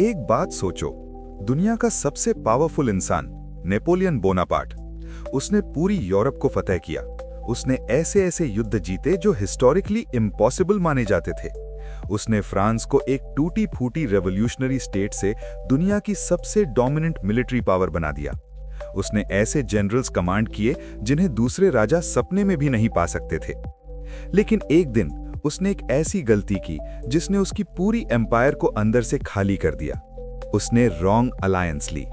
एक बात सोचो, दुनिया का सबसे पावरफुल इंसान नेपोलियन बोनापार्ट, उसने पूरी यूरोप को फतह किया। उसने ऐसे ऐसे युद्ध जीते जो हिस्टोरिकली इम्पॉसिबल माने जाते थे। उसने फ्रांस को एक टूटी फूटी रेवोल्यूशनरी स्टेट से दुनिया की सबसे डोमिनेंट मिलिट्री पावर बना दिया। उसने ऐसे जनरल्स कमांड किए जिन्हें दूसरे राजा सपने में भी नहीं पा सकते थे। लेकिन एक दिन उसने एक ऐसी गलती की जिसने उसकी पूरी एम्पायर को अंदर से खाली कर दिया। उसने रॉन्ग अलायंस ली।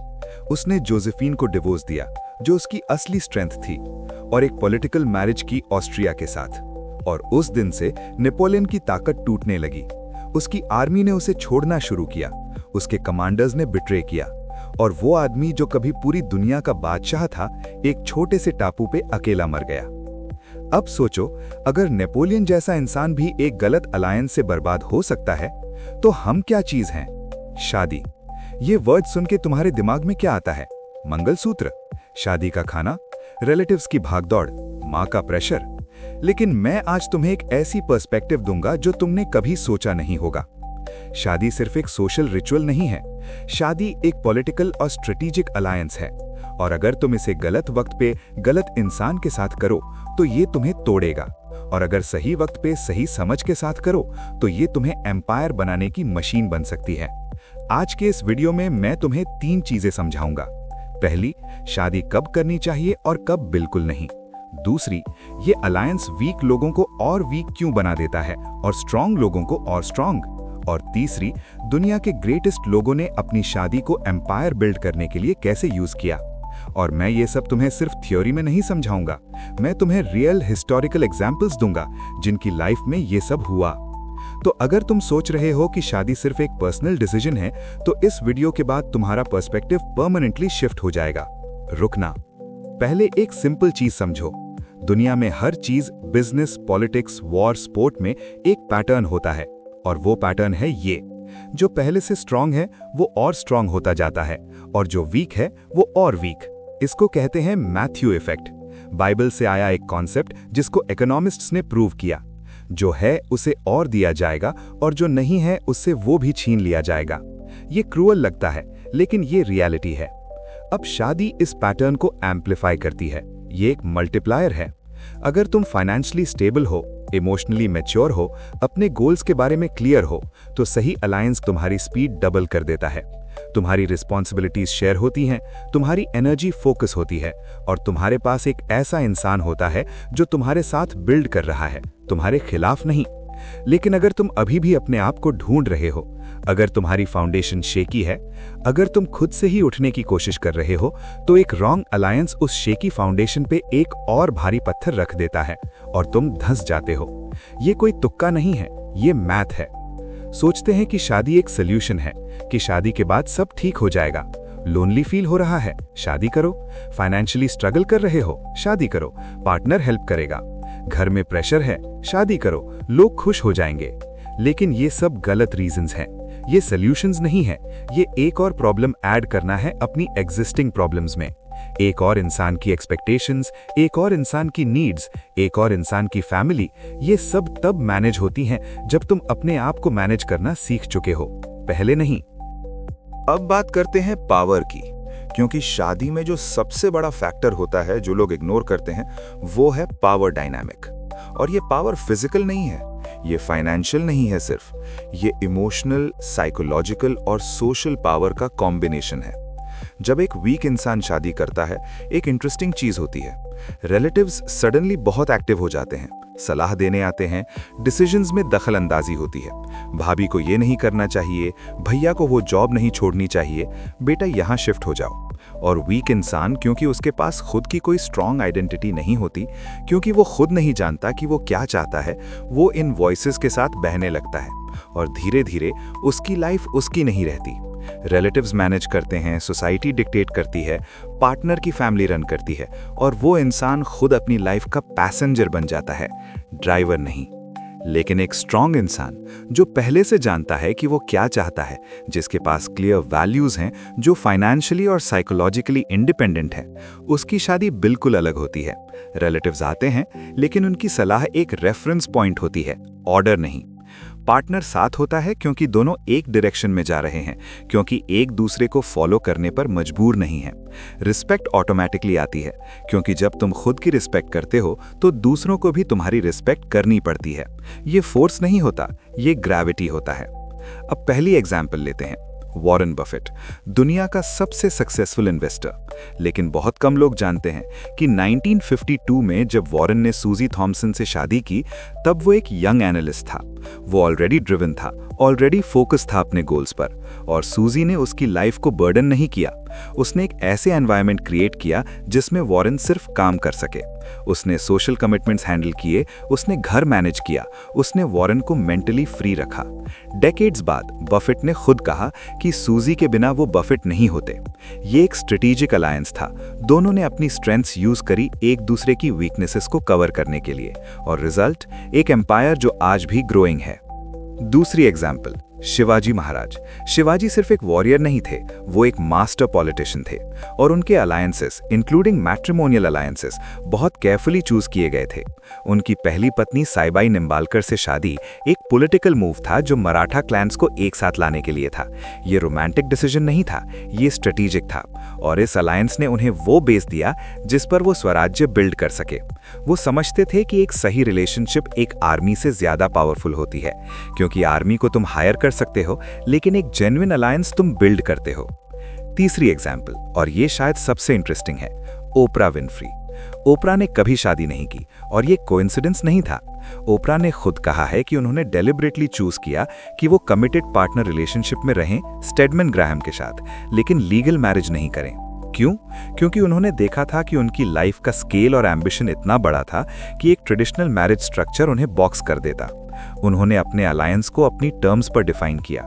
उसने जोसेफिन को डिवोर्स दिया, जो उसकी असली स्ट्रेंथ थी, और एक पॉलिटिकल मैरिज की ऑस्ट्रिया के साथ। और उस दिन से नेपोलियन की ताकत टूटने लगी। उसकी आर्मी ने उसे छोड़ना शुरू किया, उसके कमांडर्स ने बिट्रे किया, और वो आदमी जो कभी पूरी दुनिया का बादशाह था, एक छोटे से टापू पे अकेला मर गया। अब सोचो, अगर नेपोलियन जैसा इंसान भी एक गलत अलायंस से बर्बाद हो सकता है, तो हम क्या चीज हैं? शादी। ये वर्ड सुन के तुम्हारे दिमाग में क्या आता है? मंगलसूत्र, शादी का खाना, रिलेटिव्स की भागदौड़, माँ का प्रेशर। लेकिन मैं आज तुम्हें एक ऐसी पर्सपेक्टिव दूंगा जो तुमने कभी सोचा नहीं होगा। शादी सिर्फ एक सोशल रिचुअल नहीं है। शादी एक पॉलिटिकल और स्ट्रेटेजिक अलायंस है, और अगर तुम इसे गलत वक्त पे गलत इंसान के साथ करो तो ये तुम्हें तोड़ेगा, और अगर सही वक्त पे सही समझ के साथ करो तो ये तुम्हें एम्पायर बनाने की मशीन बन सकती है। आज के इस वीडियो में मैं तुम्हें 3 चीजें समझाऊंगा। पहली, शादी कब करनी चाहिए और कब बिल्कुल नहीं। दूसरी, ये अलायंस वीक लोगों को और वीक क्यों बना देता है और स्ट्रांग लोगों को और स्ट्रांग। और तीसरी, दुनिया के ग्रेटेस्ट लोगों ने अपनी शादी को एम्पायर बिल्ड करने के लिए कैसे यूज किया। और मैं ये सब तुम्हें सिर्फ थ्योरी में नहीं समझाऊंगा, मैं तुम्हें रियल हिस्टोरिकल एग्जाम्पल्स दूंगा जिनकी लाइफ में ये सब हुआ। तो अगर तुम सोच रहे हो कि शादी सिर्फ एक पर्सनल डिसीजन है, तो इस वीडियो के बाद तुम्हारा पर्सपेक्टिव परमानेंटली शिफ्ट हो जाएगा। रुकना, पहले एक सिंपल चीज समझो। दुनिया में हर चीज, बिजनेस, पॉलिटिक्स, वॉर, स्पोर्ट में एक पैटर्न होता है, और वो पैटर्न है ये। जो पहले से स्ट्रांग है वो और स्ट्रांग होता जाता है, और जो वीक है वो और वीक। इसको कहते हैं मैथ्यू इफेक्ट। बाइबल से आया एक कॉन्सेप्ट जिसको इकोनॉमिस्ट्स ने प्रूव किया। जो है उसे और दिया जाएगा, और जो नहीं है उससे वो भी छीन लिया जाएगा। ये क्रूअल लगता है, लेकिन ये रियलिटी है। अब शादी इस पैटर्न को एम्पलीफाई करती है। ये एक मल्टीप्लायर है। अगर तुम फाइनेंशियली स्टेबल हो, इमोशनली मैच्योर हो, अपने गोल्स के बारे में क्लियर हो, तो सही अलायंस तुम्हारी स्पीड डबल कर देता है। तुम्हारी रिस्पॉन्सिबिलिटीज शेयर होती हैं, तुम्हारी एनर्जी फोकस होती है, और तुम्हारे पास एक ऐसा इंसान होता है जो तुम्हारे साथ बिल्ड कर रहा है, तुम्हारे खिलाफ नहीं। लेकिन अगर तुम अभी भी अपने आप को ढूंढ रहे हो, अगर तुम्हारी फाउंडेशन शेकी है, अगर तुम खुद से ही उठने की कोशिश कर रहे हो, तो एक रॉन्ग अलायंस उस शेकी फाउंडेशन पे एक और भारी पत्थर रख देता है, और तुम धंस जाते हो। ये कोई तुक्का नहीं है, ये मैथ है। सोचते हैं कि शादी एक सोल्यूशन है, कि शादी के बाद सब ठीक हो जाएगा। लोनली फील हो रहा है, शादी करो। फाइनेंशियली स्ट्रगल कर रहे हो, शादी करो, पार्टनर हेल्प करेगा। घर में प्रेशर है, शादी करो, लोग खुश हो जाएंगे। लेकिन ये सब गलत रीजंस हैं, ये सॉल्यूशंस नहीं है। ये एक और प्रॉब्लम ऐड करना है अपनी एग्जिस्टिंग प्रॉब्लम्स में। एक और इंसान की एक्सपेक्टेशंस, एक और इंसान की नीड्स, एक और इंसान की फैमिली, ये सब तब मैनेज होती हैं जब तुम अपने आप को मैनेज करना सीख चुके हो, पहले नहीं। अब बात करते हैं पावर की, क्योंकि शादी में जो सबसे बड़ा फैक्टर होता है जो लोग इग्नोर करते हैं, वो है पावर डायनामिक। और ये पावर फिजिकल नहीं है, ये फाइनेंशियल नहीं है सिर्फ, ये इमोशनल, साइकोलॉजिकल और सोशल पावर का कॉम्बिनेशन है। जब एक वीक इंसान शादी करता है, एक इंटरेस्टिंग चीज होती है। रिलेटिव्स सडनली बहुत एक्टिव हो जाते हैं, सलाह देने आते हैं, डिसीजंस में दखल अंदाजी होती है। भाभी को ये नहीं करना चाहिए, भैया को वो जॉब नहीं छोड़नी चाहिए, बेटा यहाँ शिफ्ट हो जाओ। और वीक इंसान, क्योंकि उसके पास खुद की कोई स्ट्रांग आइडेंटिटी नहीं होती, क्योंकि वो खुद नहीं जानता कि वो क्या चाहता है, वो इन वॉइसेस के साथ बहने लगता है, और धीरे धीरे उसकी लाइफ उसकी नहीं रहती। रिलेटिव्स मैनेज करते हैं, सोसाइटी डिक्टेट करती है, पार्टनर की फैमिली रन करती है, और वो इंसान खुद अपनी लाइफ का पैसेंजर बन जाता है, ड्राइवर नहीं। लेकिन एक स्ट्रांग इंसान जो पहले से जानता है कि वो क्या चाहता है, जिसके पास क्लियर वैल्यूज हैं, जो फाइनेंशियली और साइकोलॉजिकली इंडिपेंडेंट है, उसकी शादी बिल्कुल अलग होती है। रिलेटिव्स आते हैं, लेकिन उनकी सलाह एक रेफरेंस पॉइंट होती है, ऑर्डर नहीं। पार्टनर साथ होता है क्योंकि दोनों एक डायरेक्शन में जा रहे हैं, क्योंकि एक दूसरे को फॉलो करने पर मजबूर नहीं है। रिस्पेक्ट ऑटोमेटिकली आती है, क्योंकि जब तुम खुद की रिस्पेक्ट करते हो तो दूसरों को भी तुम्हारी रिस्पेक्ट करनी पड़ती है। ये फोर्स नहीं होता, ये ग्रेविटी होता है। अब पहली एग्जाम्पल लेते हैं, वॉरेन बफेट, दुनिया का सबसे सक्सेसफुल इन्वेस्टर। लेकिन बहुत कम लोग जानते हैं कि 1952 में जब वॉरेन ने सूजी थॉमसन से शादी की, तब वो एक यंग एनालिस्ट था। वो ऑलरेडी ड्रिवन था, ऑलरेडी फोकस था अपने गोल्स पर, और सूजी ने उसकी लाइफ को बर्डन नहीं किया। उसने एक ऐसे एनवायरनमेंट क्रिएट किया जिसमें वॉरेन सिर्फ काम कर सके। उसने सोशल कमिटमेंट्स हैंडल किए, उसने घर मैनेज किया, उसने वॉरेन को मेंटली फ्री रखा। डेकेड्स बाद बफेट ने खुद कहा कि सूजी के बिना वो बफेट नहीं होते। ये एक स्ट्रेटेजिक अलायंस था, दोनों ने अपनी स्ट्रेंथ्स यूज करी एक दूसरे की वीकनेसेस को कवर करने के लिए, और रिजल्ट एक एम्पायर जो आज भी ग्रोइंग है। दूसरी एग्जाम्पल, शिवाजी महाराज। शिवाजी सिर्फ एक वॉरियर नहीं थे, वो एक मास्टर पॉलिटिशियन थे, और उनके अलायंसेस, इंक्लूडिंग मैट्रिमोनियल अलायंसेस, बहुत केयरफुली चूज किए गए थे। उनकी पहली पत्नी साइबाई निम्बालकर से शादी एक पॉलिटिकल मूव था जो मराठा क्लैंस को एक साथ लाने के लिए था। ये रोमांटिक डिसीजन नहीं था, ये स्ट्रेटेजिक था, और इस अलायंस ने उन्हें वो बेस दिया जिस पर वो स्वराज्य बिल्ड कर सके। वो समझते थे कि एक सही रिलेशनशिप एक आर्मी से ज्यादा पावरफुल होती है, क्योंकि आर्मी को तुम हायर कर सकते हो, लेकिन एक जेन्युइन अलायंस तुम बिल्ड करते हो। तीसरी एग्जाम्पल, और ये शायद सबसे इंटरेस्टिंग है, ओपरा विनफ्री। ओपरा ने कभी शादी नहीं की, और ये कोइंसिडेंस नहीं था। ओपरा ने खुद कहा है कि उन्होंने डेलिबरेटली चूज किया कि वो कमिटेड पार्टनर रिलेशनशिप में रहें स्टेडमैन ग्राहम के साथ, लेकिन लीगल मैरिज नहीं करें। क्यों? क्योंकि उन्होंने देखा था कि उनकी लाइफ का स्केल और एम्बिशन इतना बड़ा था कि एक ट्रेडिशनल मैरिज स्ट्रक्चर उन्हें बॉक्स कर देता। उन्होंने अपने अलायंस को अपनी टर्म्स पर डिफाइन किया,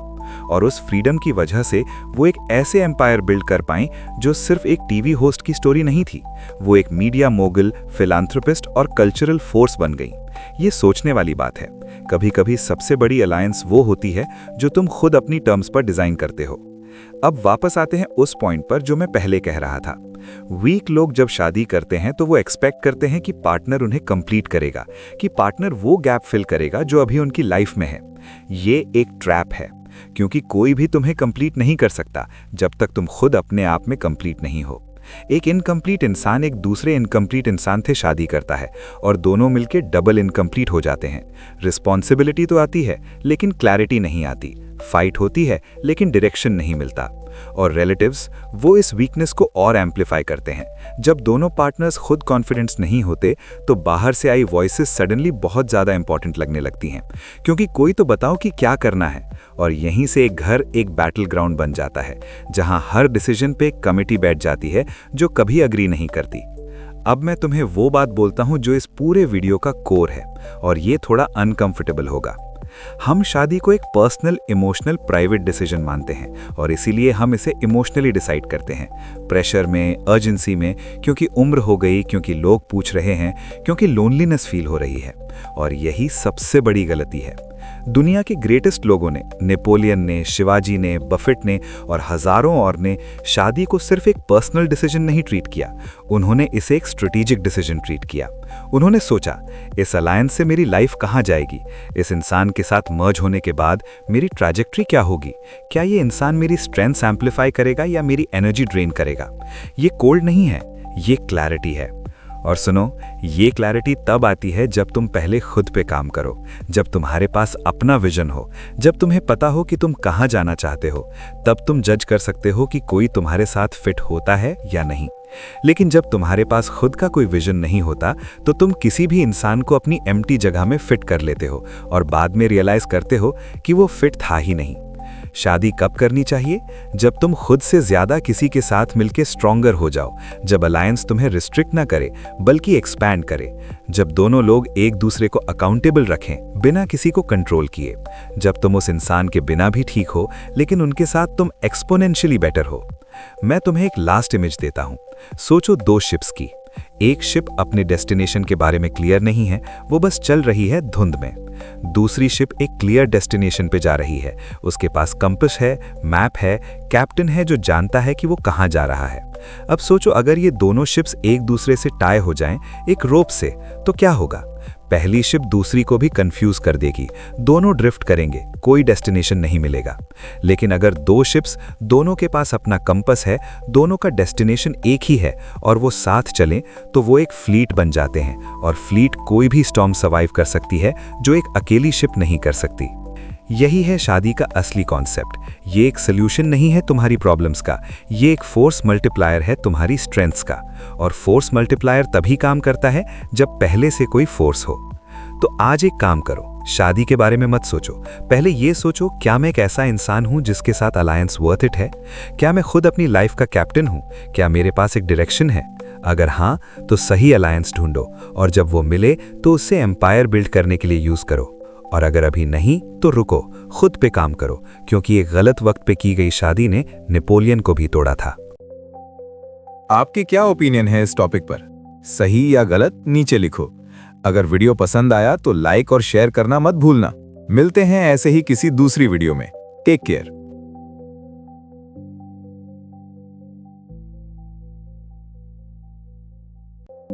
और उस फ्रीडम की वजह से वो एक ऐसे एम्पायर बिल्ड कर पाएं जो सिर्फ एक टीवी होस्ट की स्टोरी नहीं थी, वो एक मीडिया मोगल, फिलांथ्रोपिस्ट और कल्चरल फोर्स बन गई। ये सोचने वाली बात है। कभी कभी सबसे बड़ी अलायंस वो होती है जो तुम खुद अपनी टर्म्स पर डिजाइन करते हो। अब वापस आते हैं उस पॉइंट पर जो मैं पहले कह रहा था। वीक लोग जब शादी करते हैं तो वो एक्सपेक्ट करते हैं कि पार्टनर उन्हें कंप्लीट करेगा, कि पार्टनर वो गैप फिल करेगा जो अभी उनकी लाइफ में है। ये एक ट्रैप है, क्योंकि कोई भी तुम्हें कंप्लीट नहीं कर सकता जब तक तुम खुद अपने आप में कंप्लीट नहीं हो। एक इनकम्प्लीट इंसान एक दूसरे इनकम्प्लीट इंसान से शादी करता है, और दोनों मिलकर डबल इनकम्प्लीट हो जाते हैं। रिस्पॉन्सिबिलिटी तो आती है, लेकिन क्लैरिटी नहीं आती। फाइट होती है, लेकिन डायरेक्शन नहीं मिलता। और रिलेटिव्स वो इस वीकनेस को और एम्पलीफाई करते हैं। जब दोनों पार्टनर्स खुद कॉन्फिडेंस नहीं होते तो बाहर से आई वॉइसेस सडनली बहुत ज़्यादा इंपॉर्टेंट लगने लगती हैं, क्योंकि कोई तो बताओ कि क्या करना है। और यहीं से एक घर एक बैटल ग्राउंड बन जाता है, जहां हर डिसीजन पे एक कमेटी बैठ जाती है जो कभी अग्री नहीं करती। अब मैं तुम्हें वो बात बोलता हूं जो इस पूरे वीडियो का कोर है, और ये थोड़ा अनकंफर्टेबल होगा। हम शादी को एक पर्सनल, इमोशनल, प्राइवेट डिसीजन मानते हैं, और इसीलिए हम इसे इमोशनली डिसाइड करते हैं, प्रेशर में, अर्जेंसी में, क्योंकि उम्र हो गई, क्योंकि लोग पूछ रहे हैं, क्योंकि लोनलीनेस फील हो रही है। और यही सबसे बड़ी गलती है। दुनिया के ग्रेटेस्ट लोगों ने, नेपोलियन ने, शिवाजी ने, बफेट ने और हजारों और ने शादी को सिर्फ एक पर्सनल डिसीजन नहीं ट्रीट किया, उन्होंने इसे एक स्ट्रेटेजिक डिसीजन ट्रीट किया। उन्होंने सोचा, इस अलायंस से मेरी लाइफ कहाँ जाएगी, इस इंसान के साथ मर्ज होने के बाद मेरी ट्रैजेक्टरी क्या होगी, क्या ये इंसान मेरी स्ट्रेंथ्स एम्पलीफाई करेगा या मेरी एनर्जी ड्रेन करेगा। ये कोल्ड नहीं है, ये क्लैरिटी है। और सुनो, ये क्लैरिटी तब आती है जब तुम पहले खुद पे काम करो, जब तुम्हारे पास अपना विजन हो, जब तुम्हें पता हो कि तुम कहाँ जाना चाहते हो। तब तुम जज कर सकते हो कि कोई तुम्हारे साथ फिट होता है या नहीं। लेकिन जब तुम्हारे पास खुद का कोई विजन नहीं होता तो तुम किसी भी इंसान को अपनी एम्प्टी जगह में फिट कर लेते हो, और बाद में रियलाइज करते हो कि वो फिट था ही नहीं। शादी कब करनी चाहिए? जब तुम खुद से ज्यादा किसी के साथ मिलकर स्ट्रॉन्गर हो जाओ, जब अलायंस तुम्हें रिस्ट्रिक्ट ना करे बल्कि एक्सपैंड करे, जब दोनों लोग एक दूसरे को अकाउंटेबल रखें बिना किसी को कंट्रोल किए, जब तुम उस इंसान के बिना भी ठीक हो लेकिन उनके साथ तुम एक्सपोनेंशियली बेटर हो। मैं तुम्हें एक लास्ट इमेज देता हूं। सोचो 2 शिप्स की। एक शिप अपने डेस्टिनेशन के बारे में क्लियर नहीं है, वो बस चल रही है धुंध में। दूसरी शिप एक क्लियर डेस्टिनेशन पे जा रही है, उसके पास कंपास है, मैप है, कैप्टन है जो जानता है कि वो कहाँ जा रहा है। अब सोचो, अगर ये दोनों शिप्स एक दूसरे से टाई हो जाएं एक रोप से, तो क्या होगा? पहली शिप दूसरी को भी कंफ्यूज कर देगी, दोनों ड्रिफ्ट करेंगे, कोई डेस्टिनेशन नहीं मिलेगा। लेकिन अगर दो शिप्स, दोनों के पास अपना कंपस है, दोनों का डेस्टिनेशन एक ही है और वो साथ चलें, तो वो एक फ्लीट बन जाते हैं। और फ्लीट कोई भी स्टॉर्म सर्वाइव कर सकती है जो एक अकेली शिप नहीं कर सकती। यही है शादी का असली कॉन्सेप्ट। ये एक सोल्यूशन नहीं है तुम्हारी प्रॉब्लम्स का, ये एक फोर्स मल्टीप्लायर है तुम्हारी स्ट्रेंथ्स का। और फोर्स मल्टीप्लायर तभी काम करता है जब पहले से कोई फोर्स हो। तो आज एक काम करो, शादी के बारे में मत सोचो, पहले ये सोचो, क्या मैं एक ऐसा इंसान हूं जिसके साथ अलायंस वर्थ इट है? क्या मैं खुद अपनी लाइफ का कैप्टन हूं? क्या मेरे पास एक डायरेक्शन है? अगर हाँ, तो सही अलायंस ढूंढो और जब वो मिले तो उससे एम्पायर बिल्ड करने के लिए यूज करो। और अगर अभी नहीं तो रुको, खुद पे काम करो, क्योंकि एक गलत वक्त पे की गई शादी ने नेपोलियन को भी तोड़ा था। आपकी क्या ओपिनियन है इस टॉपिक पर? सही या गलत नीचे लिखो। अगर वीडियो पसंद आया तो लाइक और शेयर करना मत भूलना। मिलते हैं ऐसे ही किसी दूसरी वीडियो में। Take care.